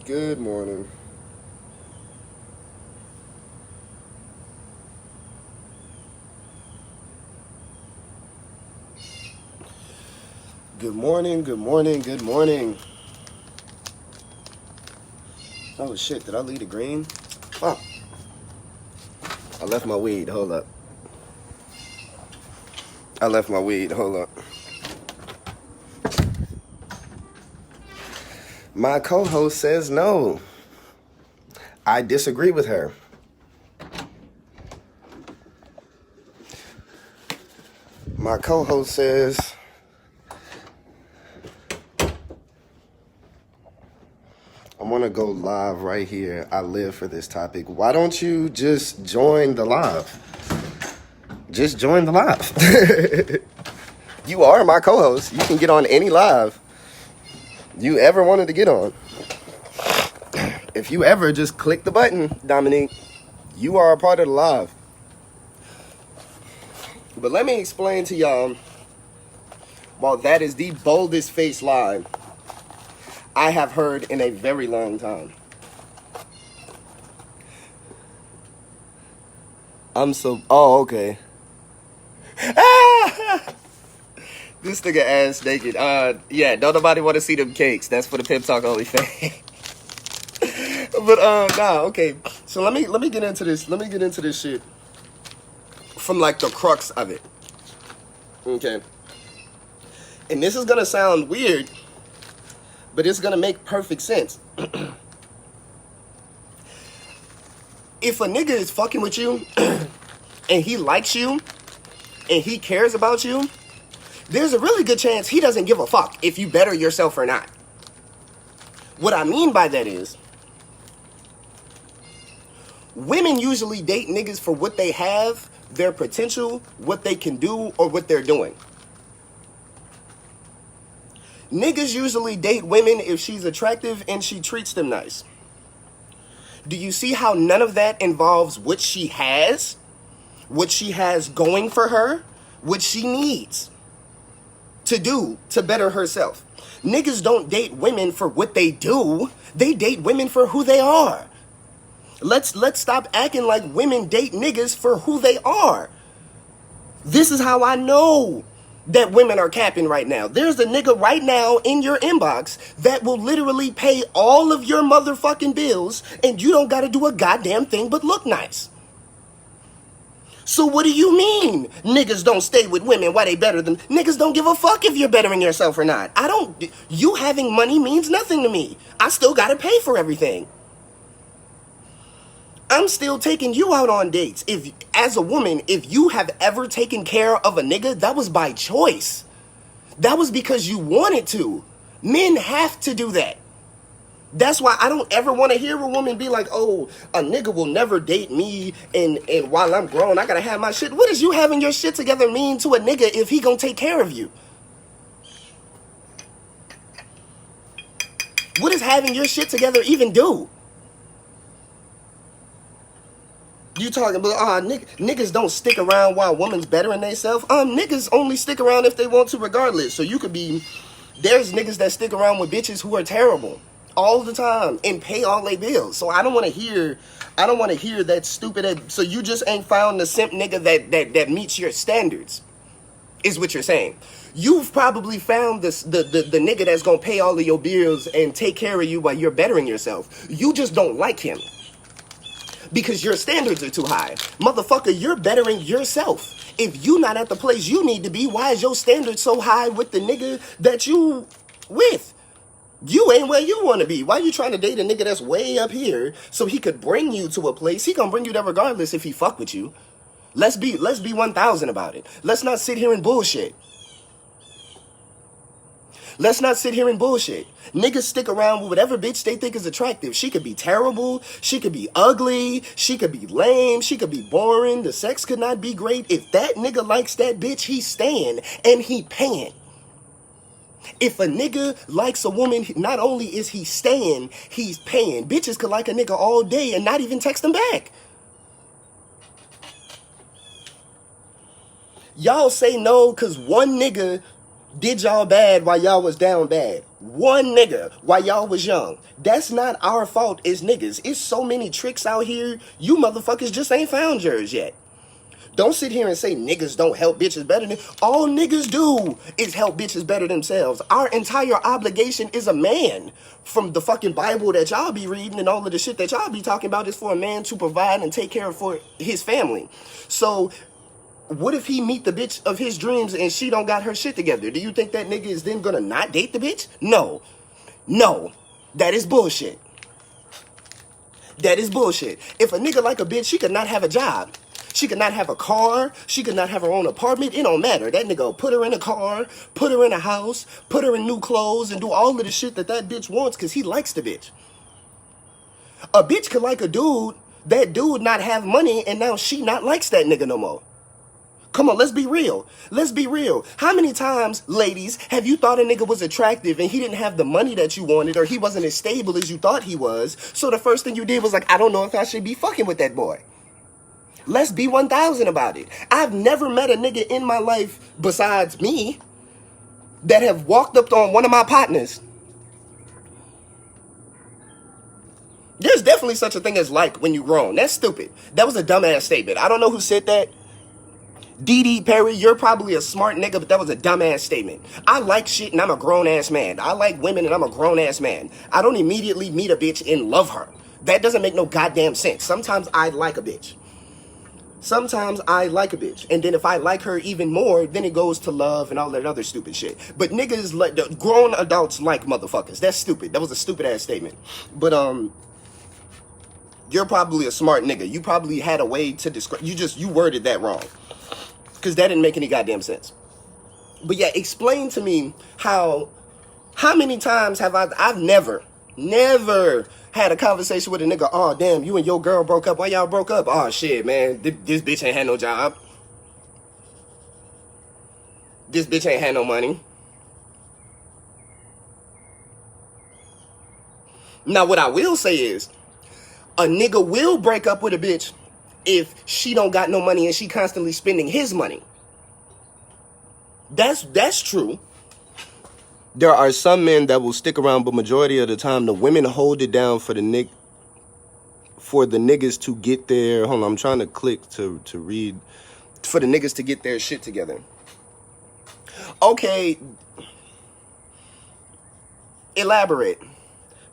Good morning. Good morning, good morning, good morning. Oh shit, did I leave the green? Oh, I left my weed, hold up. I left my weed, hold up. My co-host says no. I disagree with her. My co-host says I want to go live right here. I live for this topic. Why don't you just join the live? Just join the live. You are my co-host. You can get on any live you ever wanted to get on. If you ever just click the button, Dominique, you are a part of the live. But let me explain to y'all, while that is the boldest face lie I have heard in a very long time. Oh, okay. This nigga ass naked. Yeah, don't nobody want to see them cakes. That's for the Pimp Talk only fan. But nah, okay. So let me get into this. Let me get into this shit from like the crux of it. Okay. And this is gonna sound weird, but it's gonna make perfect sense. If a nigga is fucking with you and he likes you and he cares about you, there's a really good chance he doesn't give a fuck if you better yourself or not. What I mean by that is, women usually date niggas for what they have, their potential, what they can do, or what they're doing. Niggas usually date women if she's attractive and she treats them nice. Do you see how none of that involves what she has going for her, what she needs to do to better herself? Niggas don't date women for what they do. They date women for who they are. Let's stop acting like women date niggas for who they are. This is how I know that women are capping right now. There's a nigga right now in your inbox that will literally pay all of your motherfucking bills and you don't gotta do a goddamn thing but look nice. So what do you mean niggas don't stay with women? Why they better than? Niggas don't give a fuck if you're bettering yourself or not. You having money means nothing to me. I still gotta pay for everything. I'm still taking you out on dates. If, as a woman, if you have ever taken care of a nigga, that was by choice. That was because you wanted to. Men have to do that. That's why I don't ever want to hear a woman be like, oh, a nigga will never date me and while I'm grown, I gotta have my shit. What does you having your shit together mean to a nigga if he gonna take care of you? What does having your shit together even do? You talking about, niggas don't stick around while women's bettering themselves? Niggas only stick around if they want to regardless. So you could be, there's niggas that stick around with bitches who are terrible all the time and pay all their bills. So I don't want to hear that stupid, so you just ain't found the simp nigga that meets your standards, is what you're saying. You've probably found the nigga that's gonna pay all of your bills and take care of you while you're bettering yourself. You just don't like him because your standards are too high. Motherfucker, you're bettering yourself. If you not at the place you need to be, why is your standard so high with the nigga that you with? You ain't where you want to be. Why you trying to date a nigga that's way up here so he could bring you to a place? He gonna bring you there regardless if he fuck with you. Let's be 1,000 about it. Let's not sit here and bullshit. Let's not sit here and bullshit. Niggas stick around with whatever bitch they think is attractive. She could be terrible. She could be ugly. She could be lame. She could be boring. The sex could not be great. If that nigga likes that bitch, he's staying and he paying. If a nigga likes a woman, not only is he staying, he's paying. Bitches could like a nigga all day and not even text him back. Y'all say no because one nigga did y'all bad while y'all was down bad. One nigga while y'all was young. That's not our fault as niggas. It's so many tricks out here. You motherfuckers just ain't found yours yet. Don't sit here and say niggas don't help bitches better than... All niggas do is help bitches better themselves. Our entire obligation is a man. From the fucking Bible that y'all be reading and all of the shit that y'all be talking about is for a man to provide and take care of for his family. So what if he meet the bitch of his dreams and she don't got her shit together? Do you think that nigga is then gonna not date the bitch? No. No. That is bullshit. That is bullshit. If a nigga like a bitch, she could not have a job. She could not have a car. She could not have her own apartment. It don't matter. That nigga will put her in a car, put her in a house, put her in new clothes, and do all of the shit that bitch wants because he likes the bitch. A bitch could like a dude, that dude not have money, and now she not likes that nigga no more. Come on, let's be real. Let's be real. How many times, ladies, have you thought a nigga was attractive and he didn't have the money that you wanted or he wasn't as stable as you thought he was? So the first thing you did was like, I don't know if I should be fucking with that boy. Let's be 1,000 about it. I've never met a nigga in my life besides me that have walked up on one of my partners. There's definitely such a thing as like when you grown. That's stupid. That was a dumbass statement. I don't know who said that. D.D. Perry, you're probably a smart nigga, but that was a dumbass statement. I like shit and I'm a grown-ass man. I like women and I'm a grown-ass man. I don't immediately meet a bitch and love her. That doesn't make no goddamn sense. Sometimes I like a bitch. Sometimes I like a bitch. And then if I like her even more, then it goes to love and all that other stupid shit. But niggas, like, grown adults like motherfuckers. That's stupid. That was a stupid-ass statement. But, you're probably a smart nigga. You probably had a way to describe... You worded that wrong. Because that didn't make any goddamn sense. But yeah, explain to me how many times have I've never had a conversation with a nigga, oh damn, you and your girl broke up. Why y'all broke up? Oh shit, man, this bitch ain't had no job. This bitch ain't had no money. Now what I will say is, a nigga will break up with a bitch if she don't got no money and she constantly spending his money. That's true. There are some men that will stick around, but majority of the time the women hold it down for the niggas to get their... Hold on, I'm trying to click to read. For the niggas to get their shit together. Okay. Elaborate.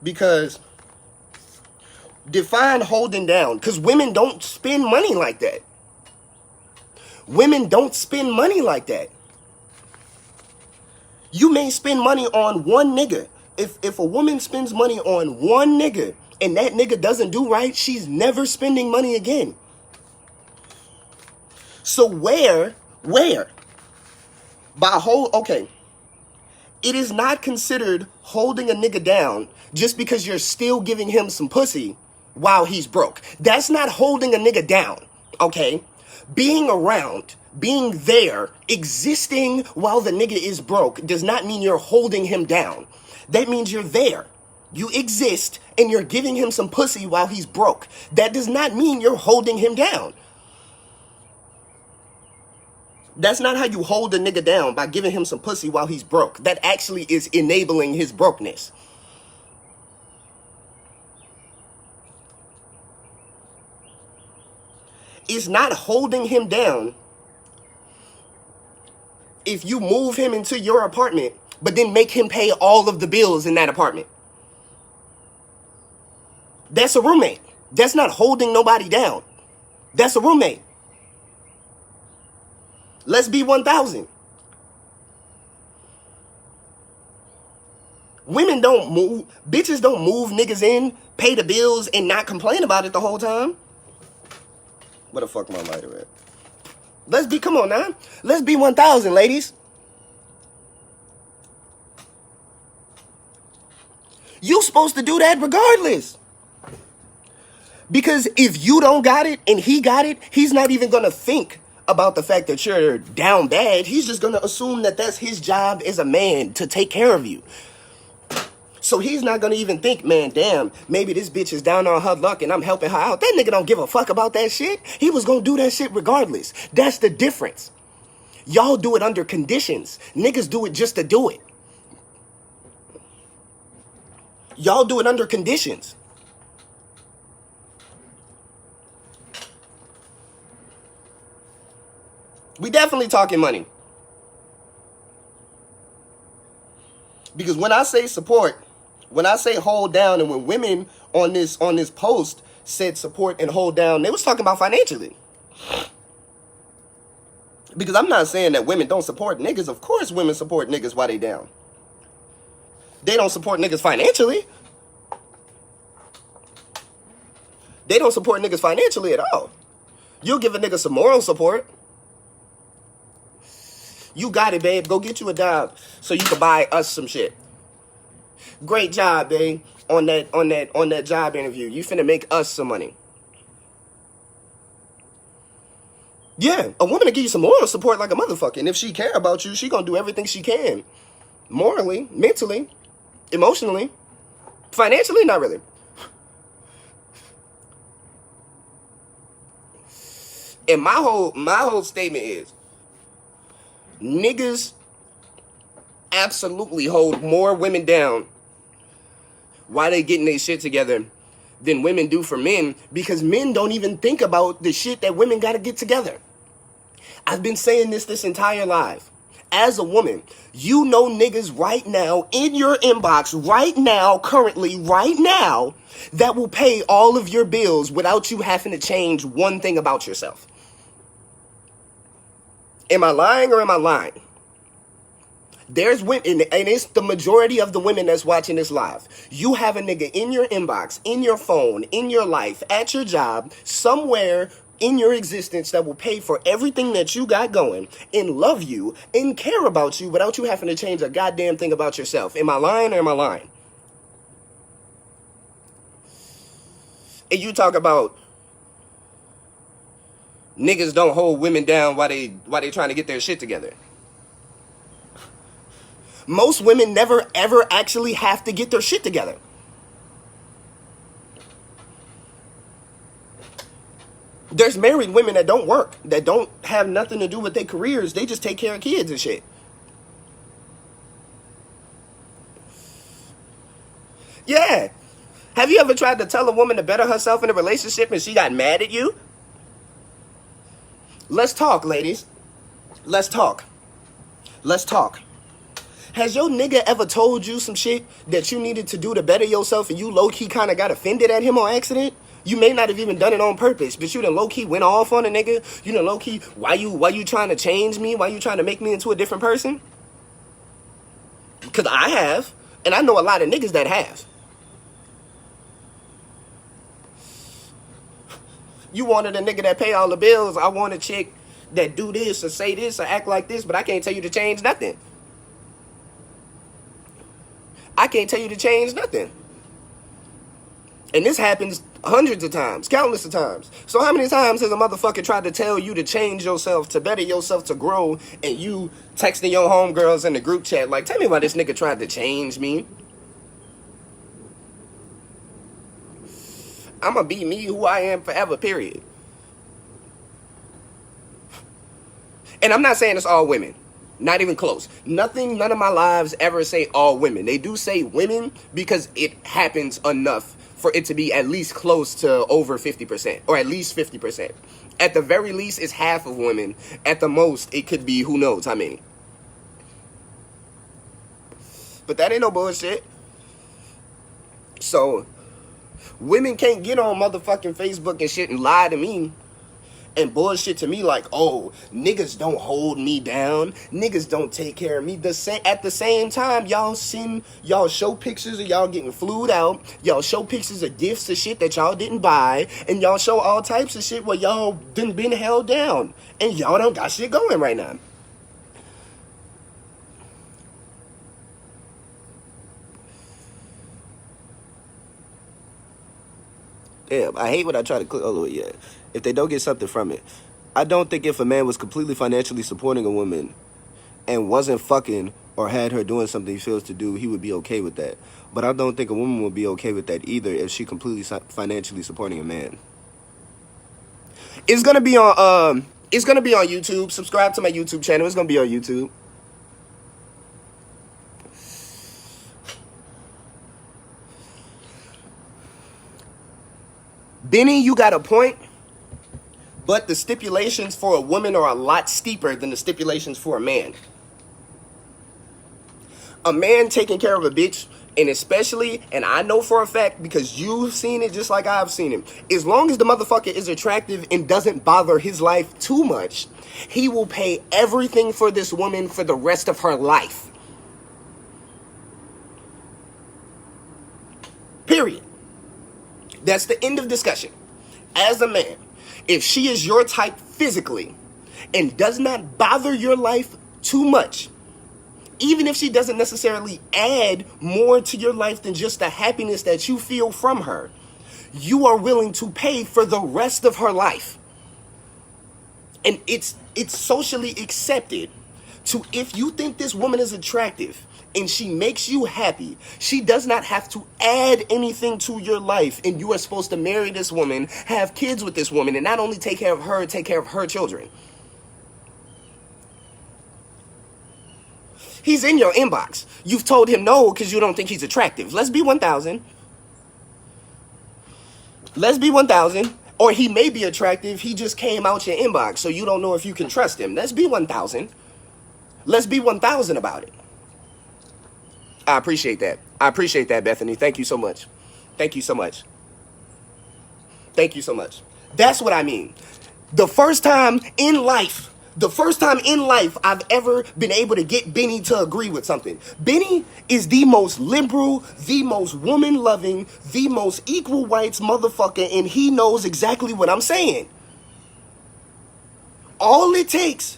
Because... define holding down, because women don't spend money like that. Women don't spend money like that. You may spend money on one nigga. If a woman spends money on one nigga and that nigga doesn't do right, she's never spending money again. So where? Okay. It is not considered holding a nigga down just because you're still giving him some pussy while he's broke. That's not holding a nigga down, okay? Being around, being there, existing while the nigga is broke does not mean you're holding him down. That means you're there. You exist and you're giving him some pussy while he's broke. That does not mean you're holding him down. That's not how you hold a nigga down, by giving him some pussy while he's broke. That actually is enabling his brokenness. It's not holding him down if you move him into your apartment, but then make him pay all of the bills in that apartment. That's a roommate. That's not holding nobody down. That's a roommate. Let's be 1,000. Women don't move, bitches don't move niggas in, pay the bills, and not complain about it the whole time. Where the fuck my lighter at? Come on now. Let's be 1,000, ladies. You supposed to do that regardless. Because if you don't got it and he got it, he's not even gonna think about the fact that you're down bad. He's just gonna assume that that's his job as a man, to take care of you. So he's not gonna even think, man, damn, maybe this bitch is down on her luck and I'm helping her out. That nigga don't give a fuck about that shit. He was gonna do that shit regardless. That's the difference. Y'all do it under conditions. Niggas do it just to do it. Y'all do it under conditions. We definitely talking money. Because when I say support, when I say hold down, and when women on this post said support and hold down, they was talking about financially. Because I'm not saying that women don't support niggas. Of course women support niggas while they down. They don't support niggas financially. They don't support niggas financially at all. You'll give a nigga some moral support. You got it, babe. Go get you a job so you can buy us some shit. Great job, babe, on that job interview. You finna make us some money. Yeah, a woman will give you some moral support like a motherfucker. And if she care about you, she gonna do everything she can. Morally, mentally, emotionally, financially, not really. And my whole statement is, niggas absolutely hold more women down while they getting their shit together than women do for men, because men don't even think about the shit that women gotta get together. I've been saying this entire life. As a woman, you know niggas right now in your inbox, right now, currently, right now, that will pay all of your bills without you having to change one thing about yourself. Am I lying or am I lying? There's women, and it's the majority of the women that's watching this live. You have a nigga in your inbox, in your phone, in your life, at your job, somewhere in your existence that will pay for everything that you got going and love you and care about you without you having to change a goddamn thing about yourself. Am I lying or am I lying? And you talk about niggas don't hold women down while they trying to get their shit together. Most women never ever actually have to get their shit together. There's married women that don't work, that don't have nothing to do with their careers. They just take care of kids and shit. Yeah. Have you ever tried to tell a woman to better herself in a relationship and she got mad at you? Let's talk, ladies. Let's talk. Let's talk. Has your nigga ever told you some shit that you needed to do to better yourself and you low-key kind of got offended at him on accident? You may not have even done it on purpose, but you done low-key went off on a nigga. You done low-key, why you trying to change me? Why you trying to make me into a different person? Because I have, and I know a lot of niggas that have. You wanted a nigga that pay all the bills. I want a chick that do this or say this or act like this, but I can't tell you to change nothing. I can't tell you to change nothing. And this happens hundreds of times, countless of times. So how many times has a motherfucker tried to tell you to change yourself, to better yourself, to grow, and you texting your homegirls in the group chat like, tell me why this nigga tried to change me? I'ma be me who I am forever, period. And I'm not saying it's all women. Not even close. None of my lives ever say all women. They do say women because it happens enough for it to be at least close to over 50%, or at least 50%. At the very least, it's half of women. At the most, it could be who knows how many. But that ain't no bullshit. So, women can't get on motherfucking Facebook and shit and lie to me and bullshit to me like, oh, niggas don't hold me down, niggas don't take care of me. At the same time, y'all show pictures of y'all getting flued out, y'all show pictures of gifts of shit that y'all didn't buy, and y'all show all types of shit where y'all done been held down, and y'all don't got shit going right now. Damn, I hate when I try to click all the way, yeah. If they don't get something from it. I don't think if a man was completely financially supporting a woman and wasn't fucking or had her doing something he feels to do, he would be okay with that. But I don't think a woman would be okay with that either if she completely financially supporting a man. It's gonna be on YouTube. Subscribe to my YouTube channel. It's gonna be on YouTube. Benny, you got a point, but the stipulations for a woman are a lot steeper than the stipulations for a man. A man taking care of a bitch, and especially, and I know for a fact because you've seen it just like I've seen it, as long as the motherfucker is attractive and doesn't bother his life too much, he will pay everything for this woman for the rest of her life. Period. That's the end of discussion. As a man, if she is your type physically and does not bother your life too much, even if she doesn't necessarily add more to your life than just the happiness that you feel from her, you are willing to pay for the rest of her life. And it's socially accepted to, if you think this woman is attractive and she makes you happy, she does not have to add anything to your life, and you are supposed to marry this woman, have kids with this woman, and not only take care of her, take care of her children. He's in your inbox. You've told him no because you don't think he's attractive. Let's be 1,000. Let's be 1,000. Or he may be attractive. He just came out your inbox, so you don't know if you can trust him. Let's be 1,000. Let's be 1,000 about it. I appreciate that. I appreciate that, Bethany. Thank you so much. Thank you so much. Thank you so much. That's what I mean. The first time in life I've ever been able to get Benny to agree with something. Benny is the most liberal, the most woman-loving, the most equal rights motherfucker, and he knows exactly what I'm saying. All it takes,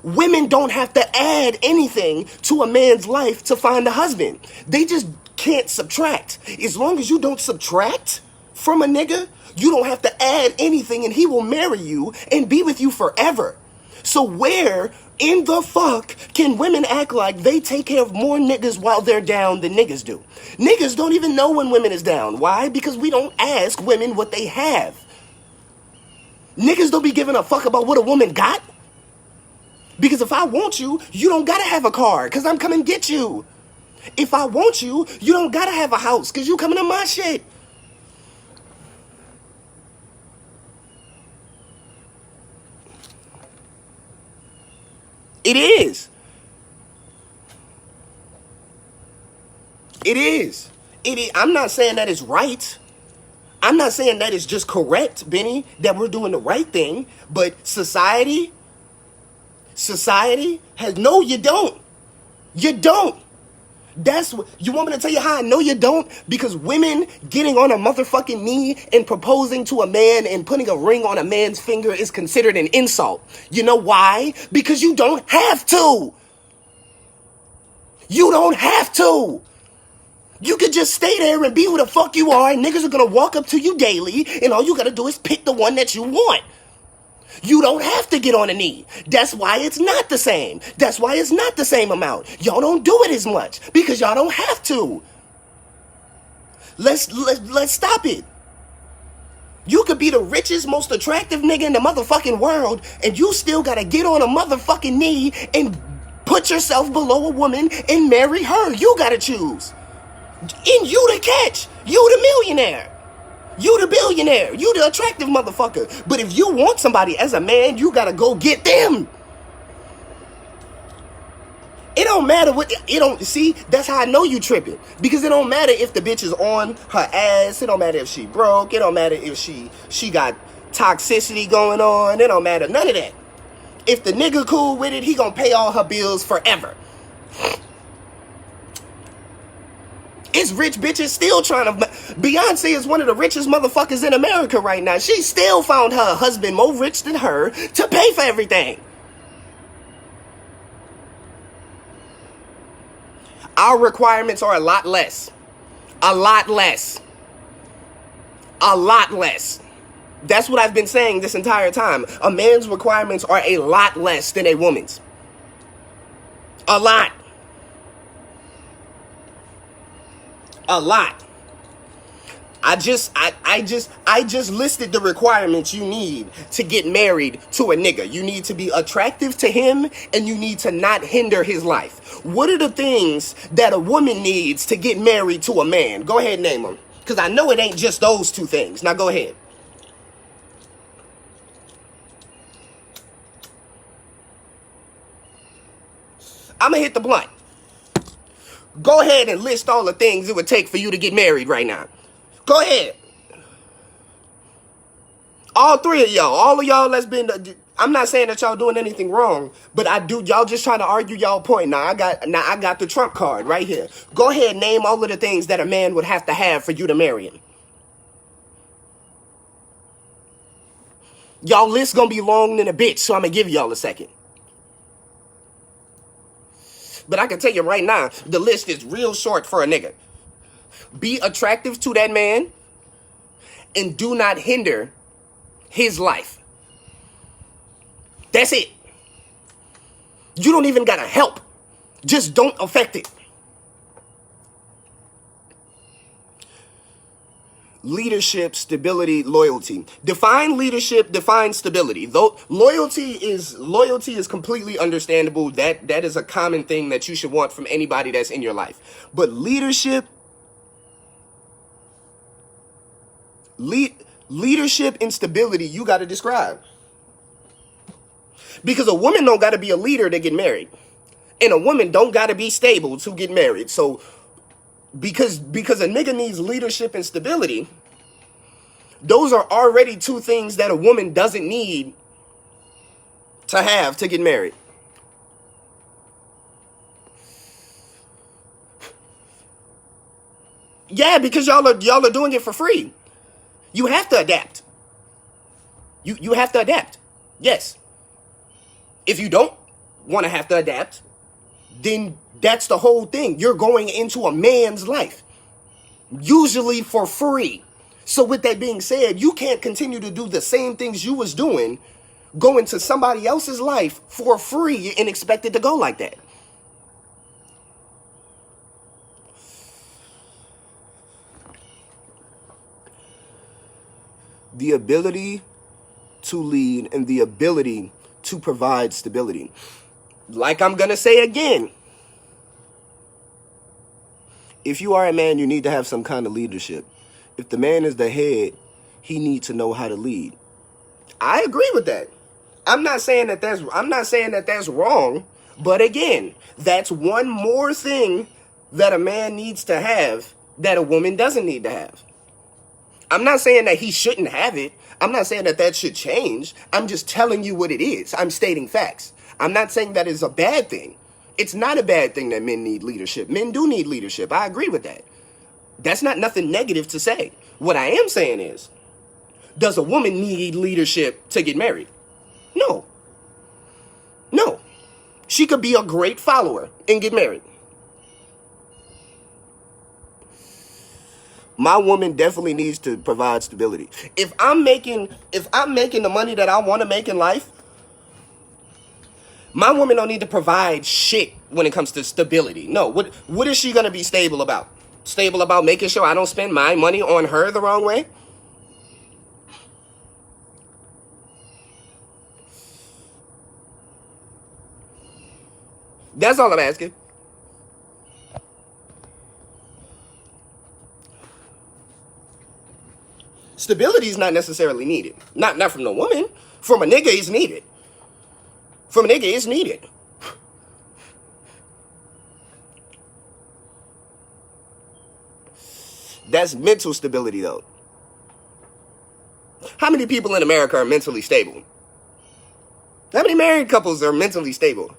women don't have to add anything to a man's life to find a husband. They just can't subtract. As long as you don't subtract from a nigga, you don't have to add anything, and he will marry you and be with you forever. So where in the fuck can women act like they take care of more niggas while they're down than niggas do? Niggas don't even know when women is down. Why? Because we don't ask women what they have. Niggas don't be giving a fuck about what a woman got. Because if I want you, you don't gotta have a car, because I'm coming get you. If I want you, you don't gotta have a house, because you coming to my shit. It is. It is. It is. I'm not saying that it's right. I'm not saying that it's just correct, Benny, that we're doing the right thing. But society has, no, you don't. You don't. That's what, you want me to tell you how I know you don't? Because women getting on a motherfucking knee and proposing to a man and putting a ring on a man's finger is considered an insult. You know why? Because you don't have to. You don't have to. You could just stay there and be who the fuck you are, and niggas are gonna walk up to you daily, and all you gotta do is pick the one that you want. You don't have to get on a knee. That's why it's not the same. That's why it's not the same amount. Y'all don't do it as much because y'all don't have to. Let's stop it. You could be the richest, most attractive nigga in the motherfucking world, and you still gotta get on a motherfucking knee and put yourself below a woman and marry her. You gotta choose. And you the catch. You the millionaire. You the billionaire. You the attractive motherfucker. But if you want somebody as a man, you gotta go get them. It don't matter what, it don't, see, that's how I know you tripping. Because it don't matter if the bitch is on her ass. It don't matter if she broke. It don't matter if she got toxicity going on. It don't matter. None of that. If the nigga cool with it, he gonna pay all her bills forever. It's rich bitches still trying to... Beyonce is one of the richest motherfuckers in America right now. She still found her husband more rich than her to pay for everything. Our requirements are a lot less. A lot less. A lot less. That's what I've been saying this entire time. A man's requirements are a lot less than a woman's. A lot. A lot. I just listed the requirements you need to get married to a nigga. You need to be attractive to him, and you need to not hinder his life. What are the things that a woman needs to get married to a man? Go ahead and name them. Because I know it ain't just those two things. Now go ahead. I'm going to hit the blunt. Go ahead and list all the things it would take for you to get married right now. Go ahead. All three of y'all. All of y'all that's been... I'm not saying that y'all doing anything wrong, but y'all just trying to argue y'all point. Now I got the trump card right here. Go ahead, name all of the things that a man would have to have for you to marry him. Y'all list gonna be long than a bitch, so I'm gonna give y'all a second. But I can tell you right now, the list is real short for a nigga. Be attractive to that man and do not hinder his life. That's it. You don't even gotta help. Just don't affect it. Leadership, stability, loyalty. Define leadership, define stability. Though loyalty is completely understandable. That is a common thing that you should want from anybody that's in your life. But leadership and stability, you got to describe. Because a woman don't got to be a leader to get married. And a woman don't got to be stable to get married. So because a nigga needs leadership and stability, those are already two things that a woman doesn't need to have to get married. Yeah, because y'all are doing it for free. You have to adapt. You have to adapt. Yes. If you don't want to have to adapt, then that's the whole thing. You're going into a man's life, usually for free. So with that being said, you can't continue to do the same things you was doing, go into somebody else's life for free and expect it to go like that. The ability to lead and the ability to provide stability. Like I'm gonna say again, if you are a man, you need to have some kind of leadership. If the man is the head, he needs to know how to lead. I agree with that. I'm not saying that that's wrong, but again, that's one more thing that a man needs to have that a woman doesn't need to have. I'm not saying that he shouldn't have it. I'm not saying that should change. I'm just telling you what it is. I'm stating facts. I'm not saying that it's a bad thing. It's not a bad thing that men need leadership. Men do need leadership. I agree with that. That's not nothing negative to say. What I am saying is, does a woman need leadership to get married? No. No. She could be a great follower and get married. My woman definitely needs to provide stability. If I'm making the money that I want to make in life, my woman don't need to provide shit when it comes to stability. No, what is she gonna be stable about? Stable about making sure I don't spend my money on her the wrong way? That's all I'm asking. Stability is not necessarily needed. Not from the woman. From a nigga, it's needed. From a nigga, it's needed. That's mental stability, though. How many people in America are mentally stable? How many married couples are mentally stable?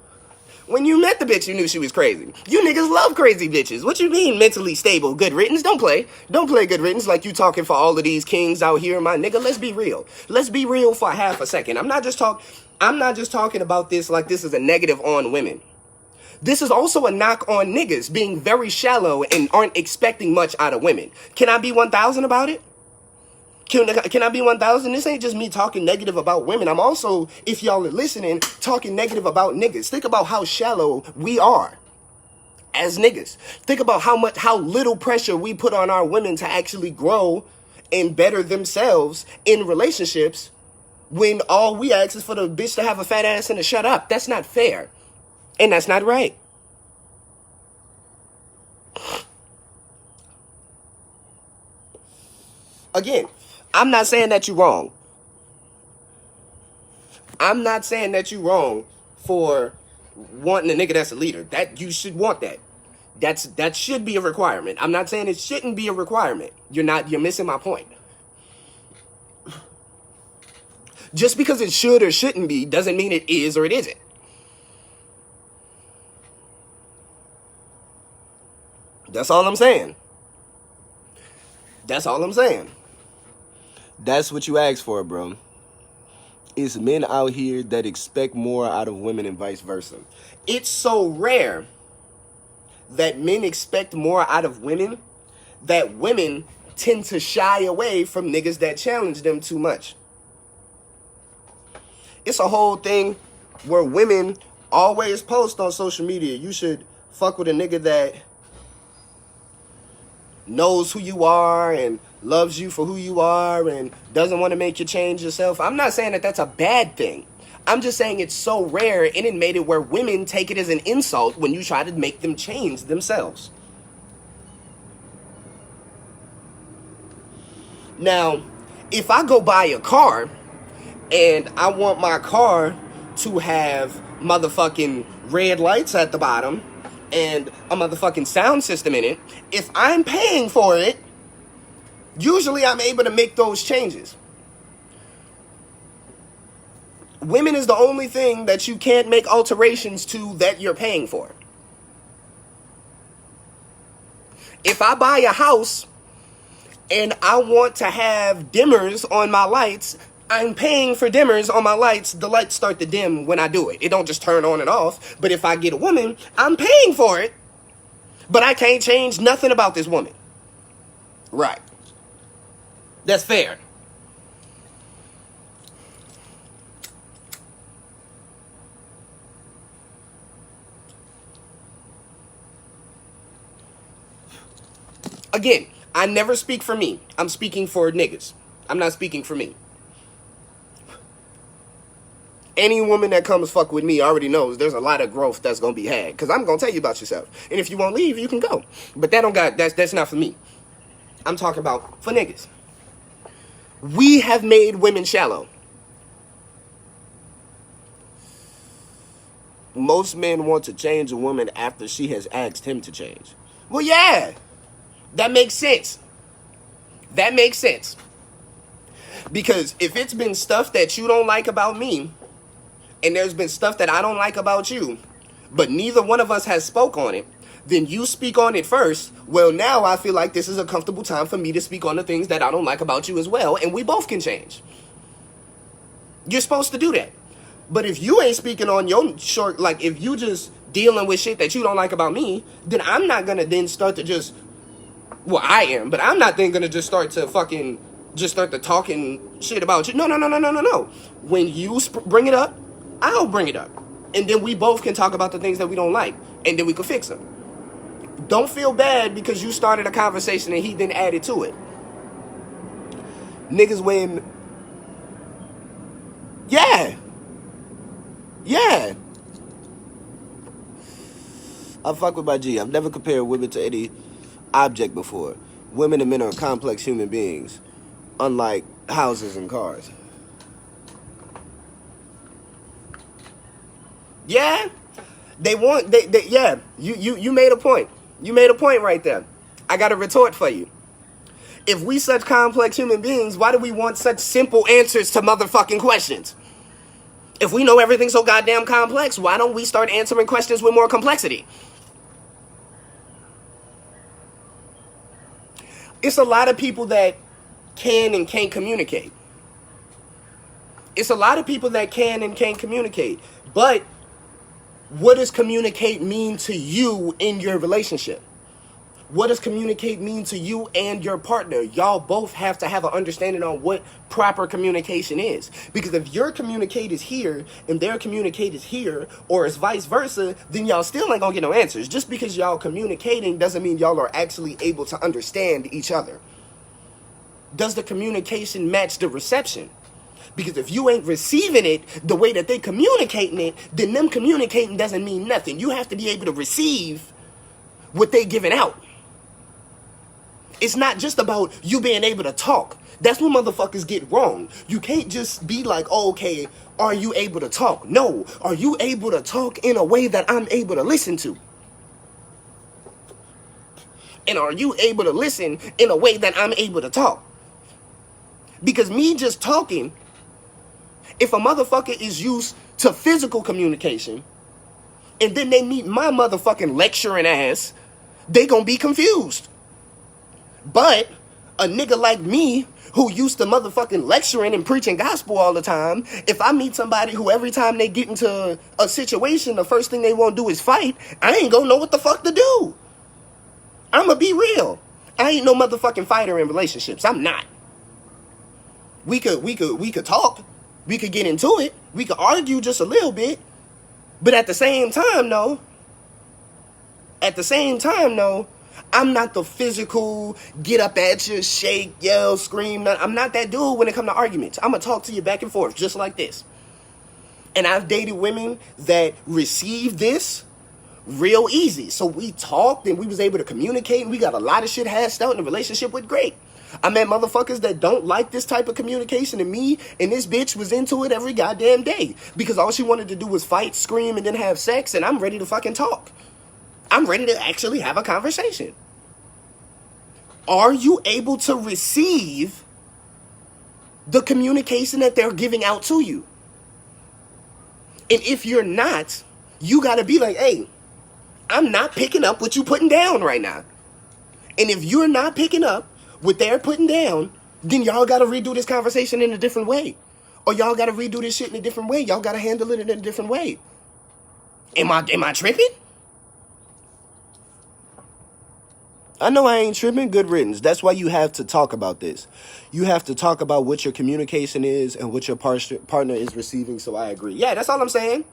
When you met the bitch, you knew she was crazy. You niggas love crazy bitches. What you mean mentally stable? Good riddance? Don't play good riddance like you talking for all of these kings out here, my nigga. Let's be real. Let's be real for half a second. I'm not just talking about this like this is a negative on women. This is also a knock on niggas being very shallow and aren't expecting much out of women. Can I be 1,000 about it? Can I be 1,000? This ain't just me talking negative about women. I'm also, if y'all are listening, talking negative about niggas. Think about how shallow we are as niggas. Think about how little pressure we put on our women to actually grow and better themselves in relationships when all we ask is for the bitch to have a fat ass and to shut up. That's not fair. And that's not right. Again, I'm not saying that you're wrong. I'm not saying that you're wrong for wanting a nigga that's a leader. That you should want that. That should be a requirement. I'm not saying it shouldn't be a requirement. You're missing my point. Just because it should or shouldn't be doesn't mean it is or it isn't. That's all I'm saying. That's all I'm saying. That's what you asked for, bro. It's men out here that expect more out of women and vice versa. It's so rare that men expect more out of women that women tend to shy away from niggas that challenge them too much. It's a whole thing where women always post on social media, you should fuck with a nigga that knows who you are and loves you for who you are and doesn't want to make you change yourself. I'm not saying that that's a bad thing. I'm just saying it's so rare, and it made it where women take it as an insult when you try to make them change themselves. Now, if I go buy a car and I want my car to have motherfucking red lights at the bottom and a motherfucking sound system in it, if I'm paying for it, usually I'm able to make those changes. Women is the only thing that you can't make alterations to that you're paying for. If I buy a house and I want to have dimmers on my lights, I'm paying for dimmers on my lights. The lights start to dim when I do it. It don't just turn on and off. But if I get a woman, I'm paying for it. But I can't change nothing about this woman. Right. That's fair. Again, I never speak for me. I'm speaking for niggas. I'm not speaking for me. Any woman that comes fuck with me already knows there's a lot of growth that's gonna be had. Cause I'm gonna tell you about yourself. And if you won't leave, you can go. But that's not for me. I'm talking about for niggas. We have made women shallow. Most men want to change a woman after she has asked him to change. Well, yeah. That makes sense. That makes sense. Because if it's been stuff that you don't like about me, and there's been stuff that I don't like about you, but neither one of us has spoke on it, then you speak on it first. Well, now I feel like this is a comfortable time for me to speak on the things that I don't like about you as well, and we both can change. You're supposed to do that. But if you ain't speaking on your short, like if you just dealing with shit that you don't like about me, then I'm not gonna then start to just, well, I am, but I'm not then gonna just start to talking shit about you. No. When you bring it up, I'll bring it up. And then we both can talk about the things that we don't like, and then we can fix them. Don't feel bad because you started a conversation and he then added to it. Niggas when... Yeah. I fuck with my G. I've never compared women to any object before. Women and men are complex human beings, unlike houses and cars. Yeah, yeah. You made a point. You made a point right there. I got a retort for you. If we such complex human beings, why do we want such simple answers to motherfucking questions? If we know everything's so goddamn complex, why don't we start answering questions with more complexity? It's a lot of people that can and can't communicate. It's a lot of people that can and can't communicate. But what does communicate mean to you in your relationship? What does communicate mean to you and your partner? Y'all both have to have an understanding on what proper communication is. Because if your communicate is here and their communicate is here, or it's vice versa, then y'all still ain't gonna get no answers. Just because y'all communicating doesn't mean y'all are actually able to understand each other. Does the communication match the reception? Because if you ain't receiving it the way that they communicating it, then them communicating doesn't mean nothing. You have to be able to receive what they giving out. It's not just about you being able to talk. That's what motherfuckers get wrong. You can't just be like, oh, okay, are you able to talk? No. Are you able to talk in a way that I'm able to listen to? And are you able to listen in a way that I'm able to talk? Because me just talking, if a motherfucker is used to physical communication, and then they meet my motherfucking lecturing ass, they gonna be confused. But a nigga like me, who used to motherfucking lecturing and preaching gospel all the time, if I meet somebody who every time they get into a situation, the first thing they want to do is fight, I ain't gonna know what the fuck to do. I'ma be real. I ain't no motherfucking fighter in relationships. I'm not. We could talk. We could get into it. We could argue just a little bit. But at the same time, though, I'm not the physical, get up at you, shake, yell, scream. I'm not that dude when it comes to arguments. I'm going to talk to you back and forth just like this. And I've dated women that receive this real easy. So we talked and we was able to communicate and we got a lot of shit hashed out and the relationship went great. I met motherfuckers that don't like this type of communication, and me and this bitch was into it every goddamn day because all she wanted to do was fight, scream, and then have sex, and I'm ready to fucking talk. I'm ready to actually have a conversation. Are you able to receive the communication that they're giving out to you? And if you're not, you gotta be like, hey, I'm not picking up what you putting down right now. And if you're not picking up what they're putting down, then y'all gotta redo this conversation in a different way. Or y'all gotta redo this shit in a different way. Y'all gotta handle it in a different way. Am I tripping? I know I ain't tripping. Good riddance. That's why you have to talk about this. You have to talk about what your communication is and what your partner is receiving, so I agree. Yeah, that's all I'm saying.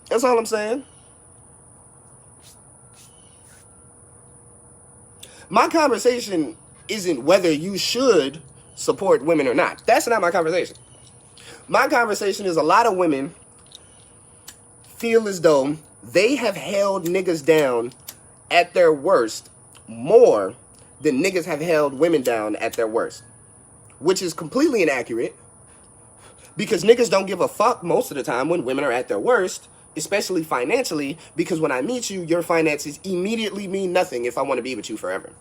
That's all I'm saying. My conversation isn't whether you should support women or not. That's not my conversation. My conversation is a lot of women feel as though they have held niggas down at their worst more than niggas have held women down at their worst. Which is completely inaccurate because niggas don't give a fuck most of the time when women are at their worst, especially financially, because when I meet you, your finances immediately mean nothing if I want to be with you forever.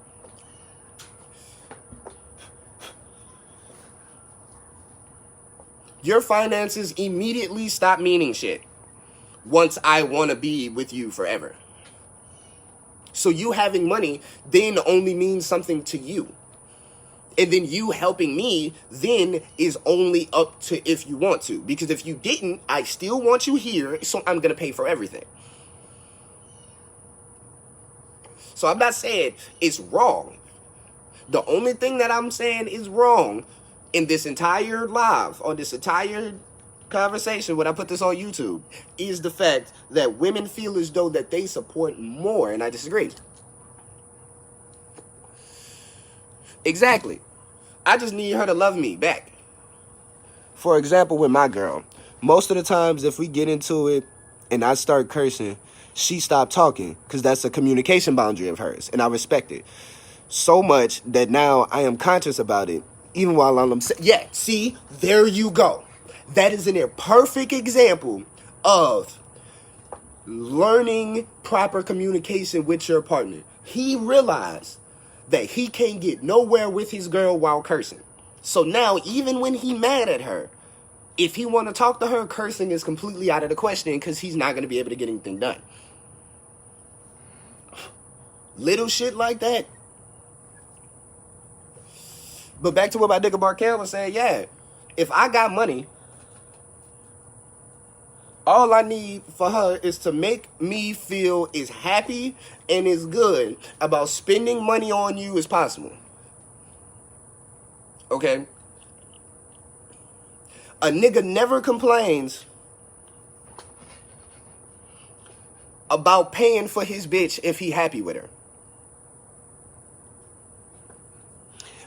Your finances immediately stop meaning shit once I want to be with you forever. So you having money then only means something to you. And then you helping me then is only up to if you want to. Because if you didn't, I still want you here, so I'm going to pay for everything. So I'm not saying it's wrong. The only thing that I'm saying is wrong in this entire live, on this entire conversation, when I put this on YouTube, is the fact that women feel as though that they support more, and I disagree. Exactly. I just need her to love me back. For example, with my girl, most of the times if we get into it and I start cursing, she stopped talking because that's a communication boundary of hers, and I respect it so much that now I am conscious about it, even while I'm yeah, see, there you go. That is a perfect example of learning proper communication with your partner. He realized that he can't get nowhere with his girl while cursing. So now, even when he mad at her, if he want to talk to her, cursing is completely out of the question because he's not going to be able to get anything done. Little shit like that. But back to what my nigga Markel was saying, yeah, if I got money, all I need for her is to make me feel as happy and as good about spending money on you as possible. Okay? A nigga never complains about paying for his bitch if he happy with her.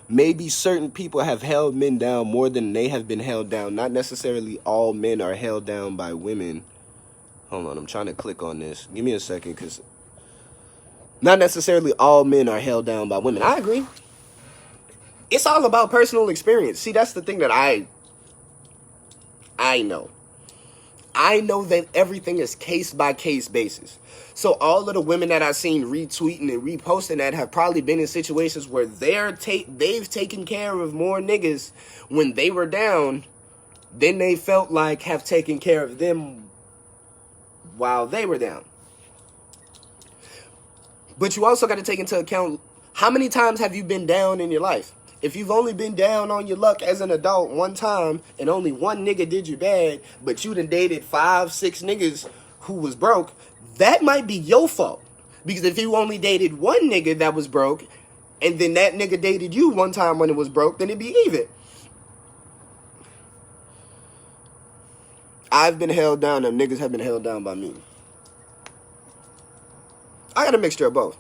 Maybe certain people have held men down more than they have been held down. Not necessarily all men are held down by women. Hold on, I'm trying to click on this. Give me a second, because not necessarily all men are held down by women. I agree. It's all about personal experience. See, that's the thing that I know. I know that everything is case by case basis. So all of the women that I've seen retweeting and reposting that have probably been in situations where they've taken care of more niggas when they were down than they felt like have taken care of them while they were down. But you also got to take into account, how many times have you been down in your life? If you've only been down on your luck as an adult one time and only one nigga did you bad, but you done dated 5, 6 niggas who was broke, that might be your fault. Because if you only dated one nigga that was broke and then that nigga dated you one time when it was broke, then it'd be even. I've been held down, them niggas have been held down by me. I got a mixture of both.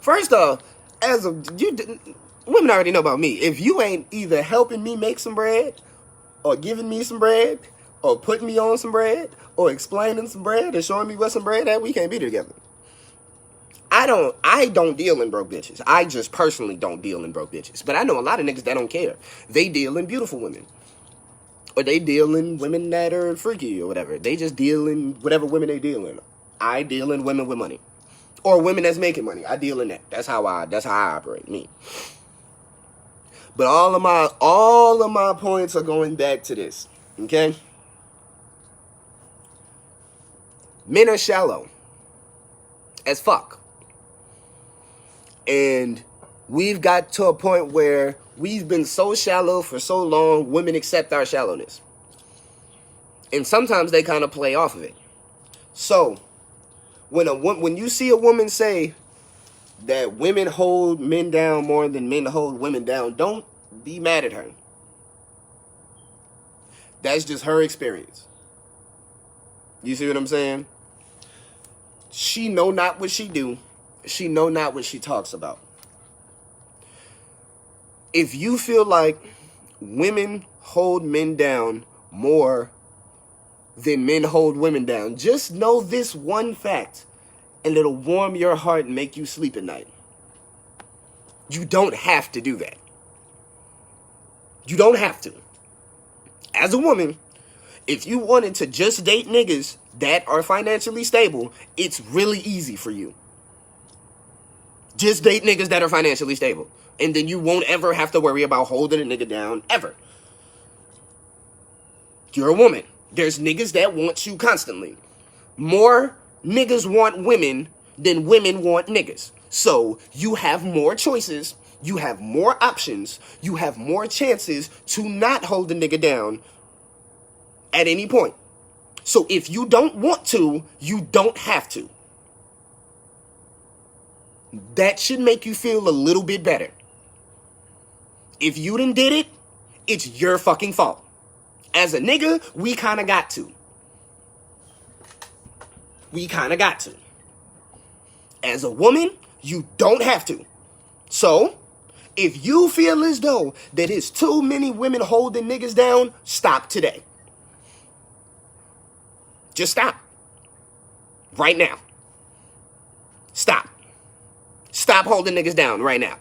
First off, women already know about me. If you ain't either helping me make some bread, or giving me some bread, or putting me on some bread, or explaining some bread, or showing me what some bread at, we can't be together. I don't deal in broke bitches. I just personally don't deal in broke bitches. But I know a lot of niggas that don't care. They deal in beautiful women. Or they deal in women that are freaky or whatever. They just deal in whatever women they deal in. I deal in women with money. Or women that's making money. I deal in that. That's how I operate, me. But all of my points are going back to this. Okay? Men are shallow as fuck. And we've got to a point where we've been so shallow for so long, women accept our shallowness. And sometimes they kind of play off of it. So, when you see a woman say that women hold men down more than men hold women down, don't be mad at her. That's just her experience. You see what I'm saying? She know not what she do. She know not what she talks about. If you feel like women hold men down more than men hold women down, just know this one fact, and it'll warm your heart and make you sleep at night. You don't have to do that. You don't have to. As a woman, if you wanted to just date niggas that are financially stable, it's really easy for you. Just date niggas that are financially stable. And then you won't ever have to worry about holding a nigga down, ever. You're a woman. There's niggas that want you constantly. More niggas want women than women want niggas. So you have more choices, you have more options, you have more chances to not hold the nigga down at any point. So if you don't want to, you don't have to. That should make you feel a little bit better. If you done did it, it's your fucking fault. As a nigga, we kind of got to. We kind of got to. As a woman, you don't have to. So, if you feel as though that it's too many women holding niggas down, stop today. Just stop. Right now. Stop. Stop holding niggas down right now.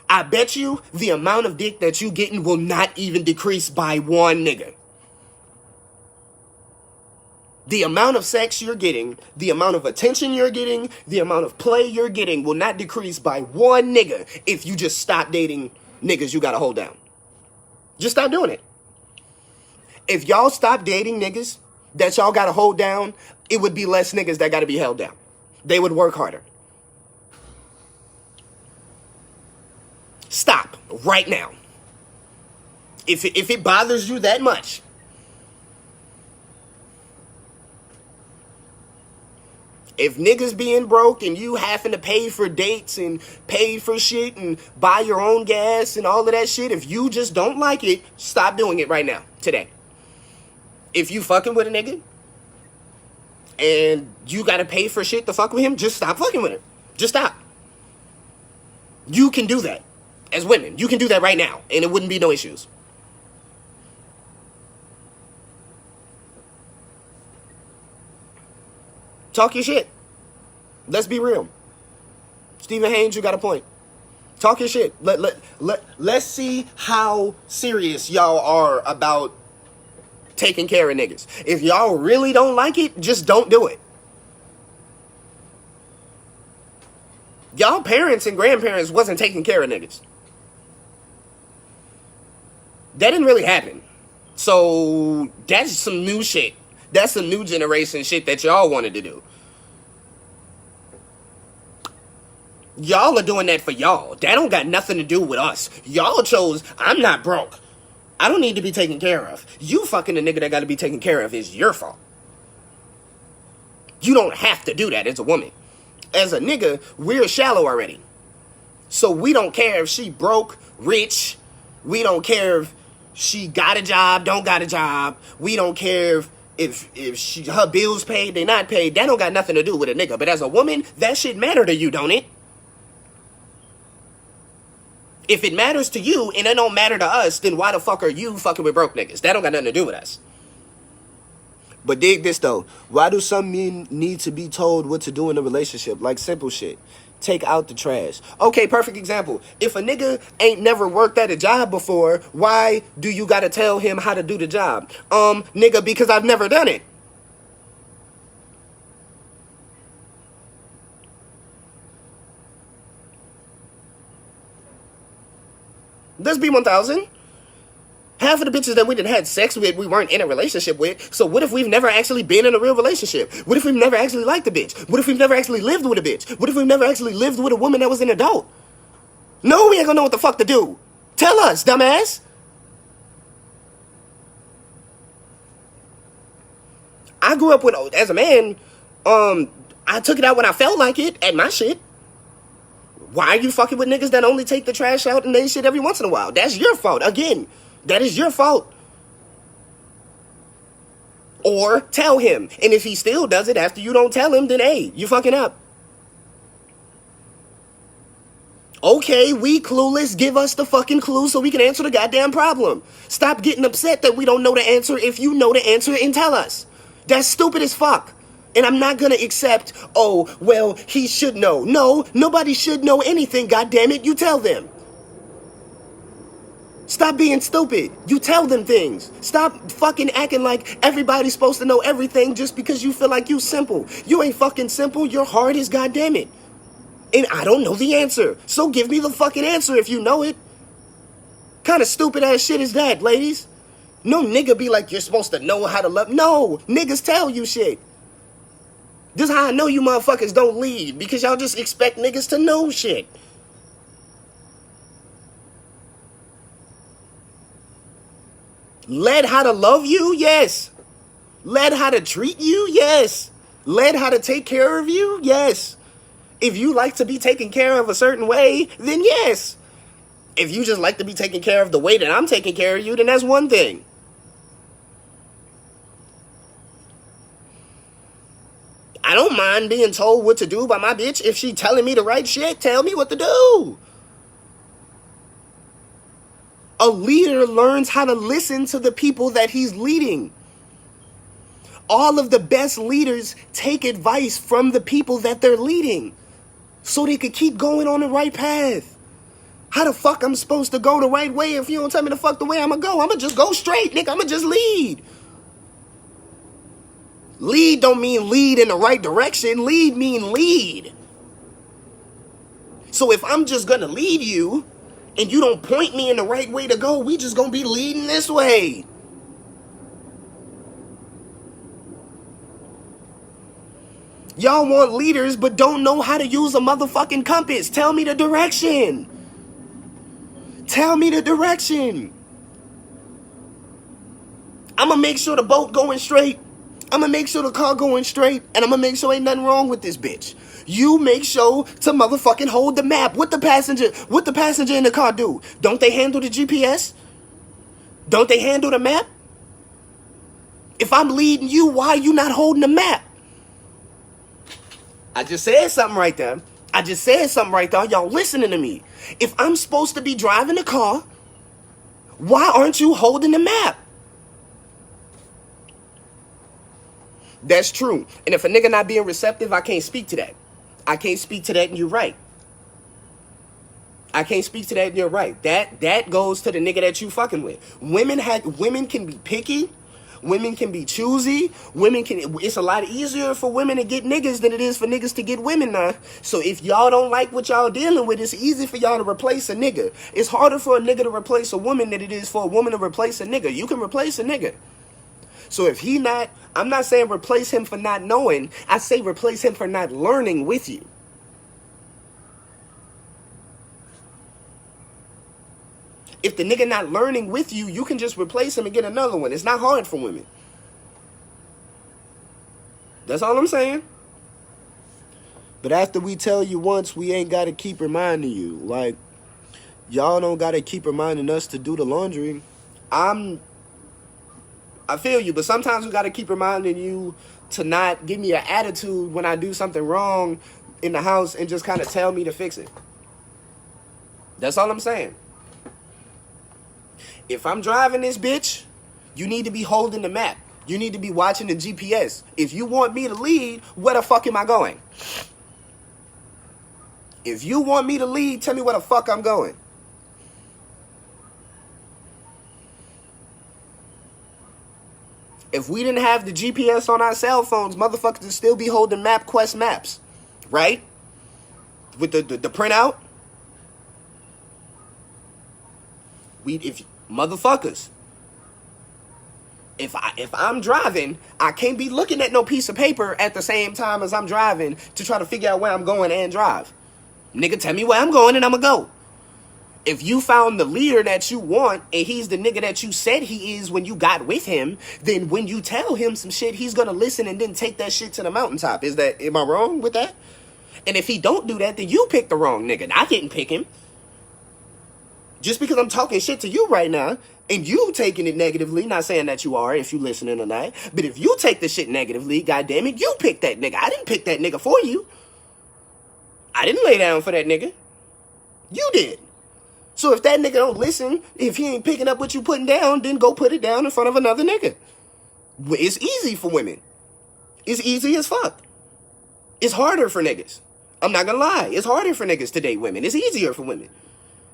I bet you the amount of dick that you getting will not even decrease by one nigga. The amount of sex you're getting, the amount of attention you're getting, the amount of play you're getting will not decrease by one nigga if you just stop dating niggas you gotta hold down. Just stop doing it. If y'all stop dating niggas that y'all gotta hold down, it would be less niggas that gotta be held down. They would work harder. Stop right now. If it bothers you that much, if niggas being broke and you having to pay for dates and pay for shit and buy your own gas and all of that shit, if you just don't like it, stop doing it right now, today. If you fucking with a nigga and you gotta pay for shit to fuck with him, just stop fucking with him. Just stop. You can do that. As women, you can do that right now, and it wouldn't be no issues. Talk your shit. Let's be real. Stephen Haynes, you got a point. Talk your shit. Let's see how serious y'all are about taking care of niggas. If y'all really don't like it, just don't do it. Y'all parents and grandparents wasn't taking care of niggas. That didn't really happen. So that's some new shit. That's some new generation shit that y'all wanted to do. Y'all are doing that for y'all. That don't got nothing to do with us. Y'all chose, I'm not broke. I don't need to be taken care of. You fucking the nigga that got to be taken care of is your fault. You don't have to do that as a woman. As a nigga, we're shallow already. So we don't care if she broke, rich. We don't care if she got a job, don't got a job. We don't care if her bills paid, they not paid. That don't got nothing to do with a nigga. But as a woman, that shit matter to you, don't it? If it matters to you and it don't matter to us, then why the fuck are you fucking with broke niggas? That don't got nothing to do with us. But dig this though. Why do some men need to be told what to do in a relationship? Like simple shit. Take out the trash. Okay, perfect example. If a nigga ain't never worked at a job before, why do you gotta tell him how to do the job? Nigga, because I've never done it. Let's be 1,000. Half of the bitches that we done had sex with, we weren't in a relationship with. So what if we've never actually been in a real relationship? What if we've never actually liked a bitch? What if we've never actually lived with a bitch? What if we've never actually lived with a woman that was an adult? No, we ain't gonna know what the fuck to do. Tell us, dumbass. I grew up with, as a man, I took it out when I felt like it at my shit. Why are you fucking with niggas that only take the trash out and they shit every once in a while? That's your fault. Again, that is your fault. Or tell him. And if he still does it after you don't tell him, then hey, you fucking up. Okay, we clueless. Give us the fucking clue so we can answer the goddamn problem. Stop getting upset that we don't know the answer if you know the answer and tell us. That's stupid as fuck. And I'm not gonna accept, oh, well, he should know. No, nobody should know anything, goddammit. You tell them. Stop being stupid. You tell them things. Stop fucking acting like everybody's supposed to know everything just because you feel like you simple. You ain't fucking simple. You're hard as goddammit. And I don't know the answer. So give me the fucking answer if you know it. Kind of stupid ass shit is that, ladies? No nigga be like, you're supposed to know how to love. No, niggas tell you shit. This is how I know you motherfuckers don't lead. Because y'all just expect niggas to know shit. Led how to love you? Yes. Led how to treat you? Yes. Led how to take care of you? Yes. If you like to be taken care of a certain way, then yes. If you just like to be taken care of the way that I'm taking care of you, then that's one thing. I don't mind being told what to do by my bitch. If she telling me the right shit, tell me what to do. A leader learns how to listen to the people that he's leading. All of the best leaders take advice from the people that they're leading so they could keep going on the right path. How the fuck I'm supposed to go the right way if you don't tell me the fuck the way I'm gonna go? I'm gonna just go straight, nigga. I'm gonna just lead. Lead don't mean lead in the right direction. Lead mean lead. So if I'm just gonna lead you and you don't point me in the right way to go, we just gonna be leading this way. Y'all want leaders but don't know how to use a motherfucking compass. Tell me the direction. Tell me the direction. I'm gonna make sure the boat going straight. I'm gonna make sure the car going straight. And I'm gonna make sure ain't nothing wrong with this bitch. You make sure to motherfucking hold the map. What the passenger in the car do? Don't they handle the GPS? Don't they handle the map? If I'm leading you, why are you not holding the map? I just said something right there. Y'all listening to me. If I'm supposed to be driving the car, why aren't you holding the map? That's true. And if a nigga not being receptive, I can't speak to that. And you're right. I can't speak to that, and you're right. That goes to the nigga that you fucking with. Women can be picky. Women can be choosy. It's a lot easier for women to get niggas than it is for niggas to get women now. So if y'all don't like what y'all dealing with, it's easy for y'all to replace a nigga. It's harder for a nigga to replace a woman than it is for a woman to replace a nigga. You can replace a nigga. So if I'm not saying replace him for not knowing. I say replace him for not learning with you. If the nigga not learning with you, you can just replace him and get another one. It's not hard for women. That's all I'm saying. But after we tell you once, we ain't got to keep reminding you. Like, y'all don't got to keep reminding us to do the laundry. I feel you, but sometimes we got to keep reminding you to not give me an attitude when I do something wrong in the house and just kind of tell me to fix it. That's all I'm saying. If I'm driving this bitch, you need to be holding the map. You need to be watching the GPS. If you want me to lead, where the fuck am I going? If you want me to lead, tell me where the fuck I'm going. If we didn't have the GPS on our cell phones, motherfuckers would still be holding MapQuest maps, right? With the printout. Motherfuckers. If I'm driving, I can't be looking at no piece of paper at the same time as I'm driving to try to figure out where I'm going and drive. Nigga, tell me where I'm going and I'ma go. If you found the leader that you want and he's the nigga that you said he is when you got with him, then when you tell him some shit, he's gonna listen and then take that shit to the mountaintop. Am I wrong with that? And if he don't do that, then you picked the wrong nigga. I didn't pick him. Just because I'm talking shit to you right now, and you taking it negatively, not saying that you are if you listening or not, but if you take the shit negatively, goddamn it, you picked that nigga. I didn't pick that nigga for you. I didn't lay down for that nigga. You did. So if that nigga don't listen, if he ain't picking up what you putting down, then go put it down in front of another nigga. It's easy for women. It's easy as fuck. It's harder for niggas. I'm not gonna lie. It's harder for niggas to date women. It's easier for women.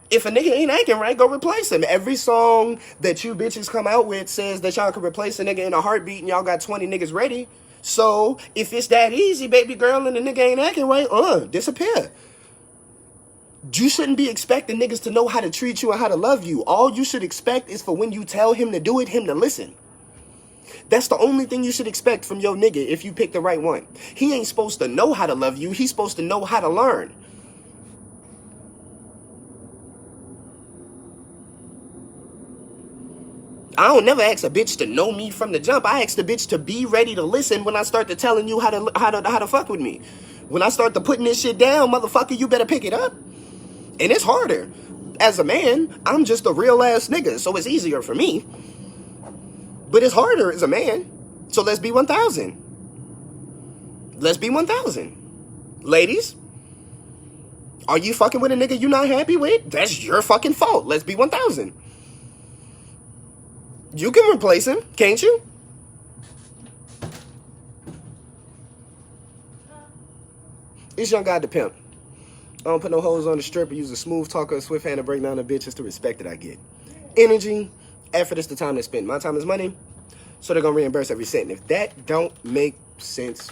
If a nigga ain't acting right, go replace him. Every song that you bitches come out with says that y'all can replace a nigga in a heartbeat and y'all got 20 niggas ready. So, if it's that easy, baby girl, and the nigga ain't acting right, disappear. You shouldn't be expecting niggas to know how to treat you and how to love you. All you should expect is for when you tell him to do it, him to listen. That's the only thing you should expect from your nigga if you pick the right one. He ain't supposed to know how to love you. He's supposed to know how to learn. I don't never ask a bitch to know me from the jump. I ask the bitch to be ready to listen when I start to telling you how to fuck with me. When I start to putting this shit down, motherfucker, you better pick it up. And it's harder. As a man, I'm just a real ass nigga, so it's easier for me. But it's harder as a man. So let's be 1,000. Let's be 1,000. Ladies, are you fucking with a nigga you not happy with? That's your fucking fault. Let's be 1,000. You can replace him, can't you? It's Young God the Pimp. I don't put no hoes on the strip or use a smooth talker or swift hand to break down the bitches to respect that I get. Energy, effort is the time they spend. My time is money, so they're going to reimburse every cent. If that don't make sense,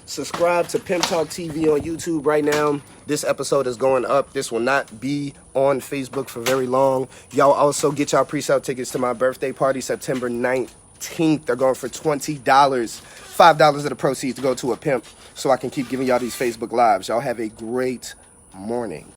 subscribe to Pimp Talk TV on YouTube right now. This episode is going up. This will not be on Facebook for very long. Y'all also get y'all pre-sale tickets to my birthday party, September 19th. They're going for $20. $5 of the proceeds to go to a pimp so I can keep giving y'all these Facebook Lives. Y'all have a great morning.